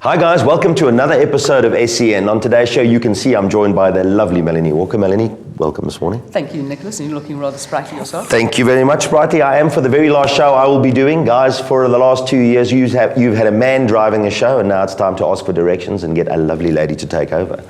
Hi guys, welcome to another episode of SEN. On today's show, you can see I'm joined by the lovely Melanie Walker. Melanie, welcome this morning. Thank you, Nicholas, and you're looking rather sprightly yourself. Thank you very much, Sprightly. I am for the very last show I will be doing. Guys, for the last 2 years, you've had a man driving the show, and now it's time to ask for directions and get a lovely lady to take over.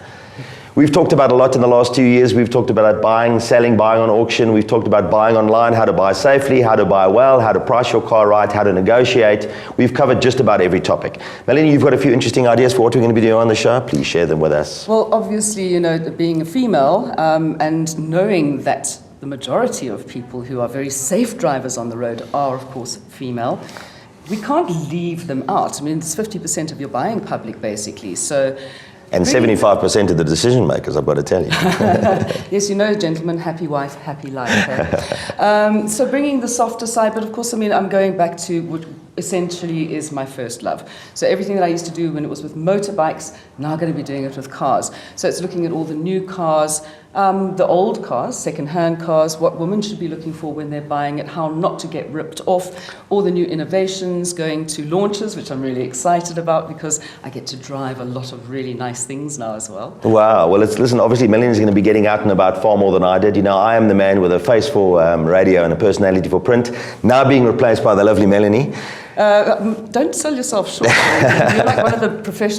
We've talked about a lot in the last 2 years. We've talked about buying, selling, buying on auction. We've talked about buying online, how to buy safely, how to buy well, how to price your car right, how to negotiate. We've covered just about every topic. Melanie, you've got a few interesting ideas for what we're going to be doing on the show. Please share them with us. Well, obviously, you know, being a female and knowing that the majority of people who are very safe drivers on the road are, of course, female, we can't leave them out. I mean, it's 50% of your buying public, basically. So. And 75% of the decision makers, I've got to tell you. Yes, you know, gentlemen, happy wife, happy life. Eh? So bringing the softer side, but of course, I mean, I'm going back to what essentially is my first love. So everything that I used to do when it was with motorbikes, now I'm going to be doing it with cars. So it's looking at all the new cars, the old cars, second-hand cars, what women should be looking for when they're buying it, how not to get ripped off, all the new innovations, going to launches, which I'm really excited about because I get to drive a lot of really nice things now as well. Wow. Well, listen, obviously Melanie's going to be getting out and about far more than I did. You know, I am the man with a face for radio and a personality for print, now being replaced by the lovely Melanie. Don't sell yourself short. You're like one of the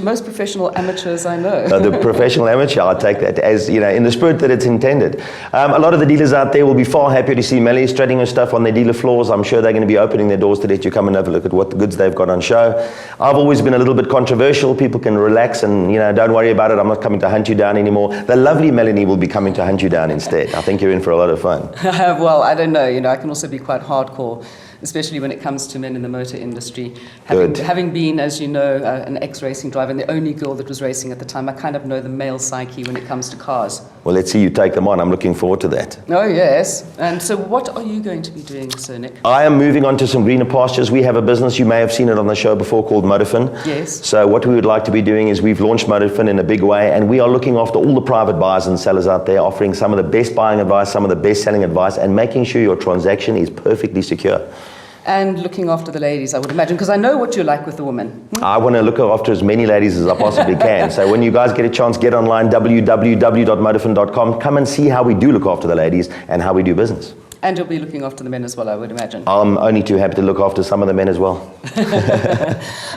most professional amateurs I know. The professional amateur, I'll take that as, you know, in the spirit that it's intended. A lot of the dealers out there will be far happier to see Melanie strutting her stuff on their dealer floors. I'm sure they're going to be opening their doors to let you come and have a look at what the goods they've got on show. I've always been a little bit controversial. People can relax and, you know, don't worry about it. I'm not coming to hunt you down anymore. The lovely Melanie will be coming to hunt you down instead. I think you're in for a lot of fun. Well, I don't know. You know, I can also be quite hardcore, especially when it comes to men in the motor industry. Having been, as you know, an ex-racing driver and the only girl that was racing at the time, I kind of know the male psyche when it comes to cars. Well, let's see you take them on. I'm looking forward to that. Oh, yes. And so what are you going to be doing, Sir Nick? I am moving on to some greener pastures. We have a business, you may have seen it on the show before, called Motorfin. Yes. So what we would like to be doing is we've launched Motorfin in a big way, and we are looking after all the private buyers and sellers out there, offering some of the best buying advice, some of the best selling advice, and making sure your transaction is perfectly secure. And looking after the ladies, I would imagine, because I know what you're like with the women. I want to look after as many ladies as I possibly can. So when you guys get a chance, get online, www.motorfin.com. Come and see how we do look after the ladies and how we do business. And you'll be looking after the men as well, I would imagine. I'm only too happy to look after some of the men as well.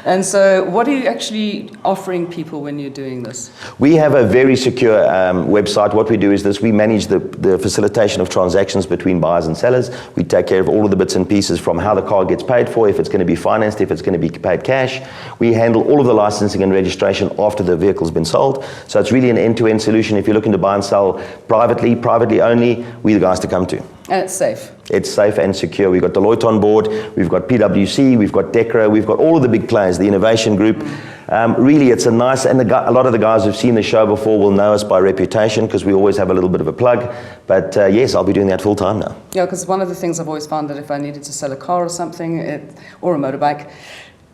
And so what are you actually offering people when you're doing this? We have a very secure website. What we do is this: we manage the facilitation of transactions between buyers and sellers. We take care of all of the bits and pieces, from how the car gets paid for, if it's going to be financed, if it's going to be paid cash. We handle all of the licensing and registration after the vehicle's been sold. So it's really an end-to-end solution. If you're looking to buy and sell privately only, we're the guys to come to. And it's safe. It's safe and secure. We've got Deloitte on board, we've got PwC, we've got Decra, we've got all of the big players, the Innovation Group. Really, it's a nice, and a lot of the guys who've seen the show before will know us by reputation because we always have a little bit of a plug. But yes, I'll be doing that full time now. Yeah, because one of the things I've always found that if I needed to sell a car or something, or a motorbike,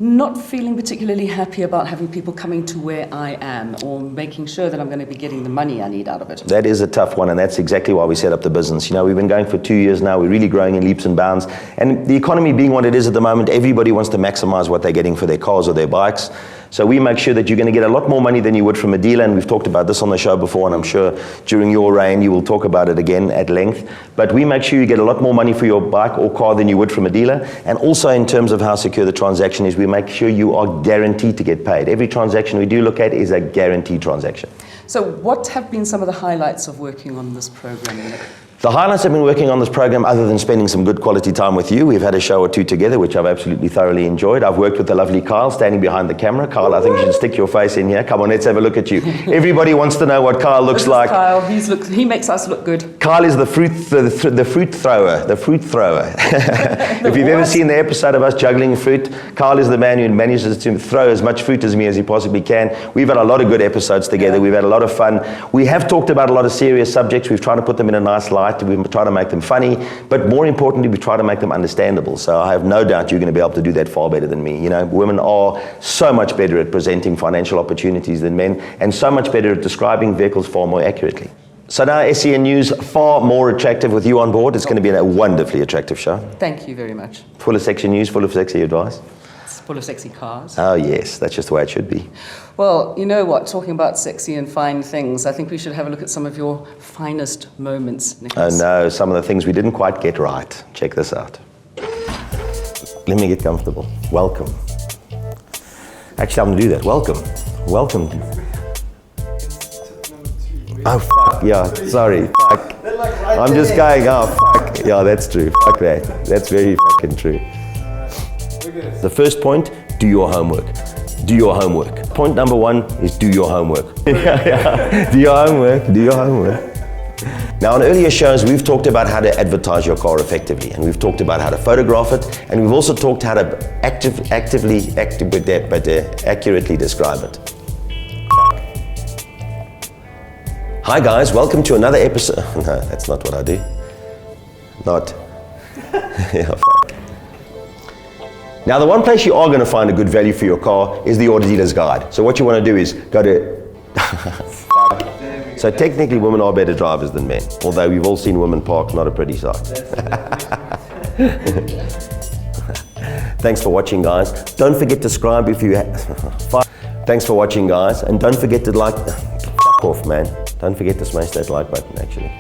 not feeling particularly happy about having people coming to where I am or making sure that I'm going to be getting the money I need out of it. That is a tough one, and that's exactly why we set up the business. You know, we've been going for 2 years now. We're really growing in leaps and bounds. And the economy being what it is at the moment, everybody wants to maximize what they're getting for their cars or their bikes. So we make sure that you're going to get a lot more money than you would from a dealer, and we've talked about this on the show before, and I'm sure during your reign you will talk about it again at length. But we make sure you get a lot more money for your bike or car than you would from a dealer. And also in terms of how secure the transaction is, we make sure you are guaranteed to get paid. Every transaction we do look at is a guaranteed transaction. So what have been some of the highlights of working on this program, Nick? The highlights I've been working on this program, other than spending some good quality time with you, we've had a show or two together, which I've absolutely thoroughly enjoyed. I've worked with the lovely Kyle, standing behind the camera. Kyle, I think you should stick your face in here. Come on, let's have a look at you. Everybody wants to know what Kyle looks like. Kyle, he makes us look good. Kyle is the fruit thrower. If you've ever seen the episode of us juggling fruit, Kyle is the man who manages to throw as much fruit as me as he possibly can. We've had a lot of good episodes together. Yeah. We've had a lot of fun. We have talked about a lot of serious subjects. We've tried to put them in a nice light. We try to make them funny, but more importantly, we try to make them understandable. So I have no doubt you're going to be able to do that far better than me. You know, women are so much better at presenting financial opportunities than men, and so much better at describing vehicles far more accurately. So now SEN News, far more attractive with you on board. It's going to be a wonderfully attractive show. Thank you very much. Full of sexy news, full of sexy advice. full of sexy cars. Oh, yes, that's just the way it should be. Well, you know what? Talking about sexy and fine things, I think we should have a look at some of your finest moments, Oh, Nicholas. no, some of the things we didn't quite get right. Check this out. Let me get comfortable. Welcome. Actually, I'm going to do that. Welcome. Welcome. Oh, fuck. Yeah, sorry. Fuck. I'm just going, oh, fuck. Yeah, that's true. Fuck that. That's very fucking true. The first point, do your homework. Do your homework. Point number 1 is do your homework. Do your homework. Do your homework. Now, in earlier shows, we've talked about how to advertise your car effectively, and we've talked about how to photograph it, and we've also talked how to accurately describe it. Hi guys, welcome to another episode. No, that's not what I do. Not. Yeah, fuck. Now, the one place you are going to find a good value for your car is the Auto Dealer's Guide. So what you want to do is go to... So technically women are better drivers than men, although we've all seen women park, not a pretty sight. Thanks for watching, guys. Don't forget to subscribe if you Thanks for watching, guys, and don't forget to like... Fuck off, man. Don't forget to smash that like button, actually.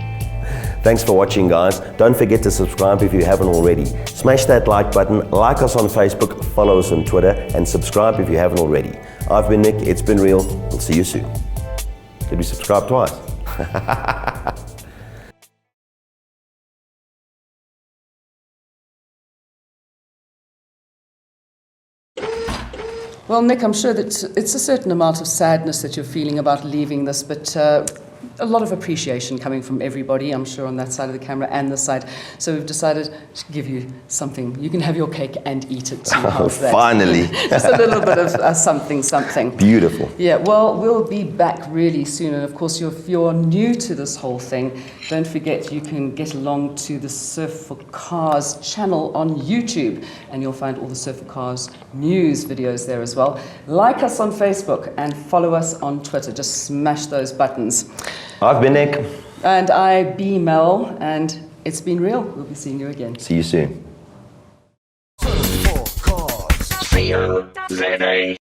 Thanks for watching, guys. Don't forget to subscribe if you haven't already. Smash that like button, like us on Facebook, follow us on Twitter, and subscribe if you haven't already. I've been Nick, it's been real. We'll see you soon. Did we subscribe twice? Well, Nick, I'm sure that it's a certain amount of sadness that you're feeling about leaving this, but a lot of appreciation coming from everybody, I'm sure, on that side of the camera and this side. So we've decided to give you something. You can have your cake and eat it too. How's that? Finally. Just a little bit of something. Beautiful. Yeah, well, we'll be back really soon. And of course, if you're new to this whole thing, don't forget you can get along to the Surf4Cars channel on YouTube, and you'll find all the Surf4Cars news videos there as well. Like us on Facebook and follow us on Twitter. Just smash those buttons. I've been Nick. And I be Mel, and it's been real. We'll be seeing you again. See you soon. Surf4Cars. See you, Vinny.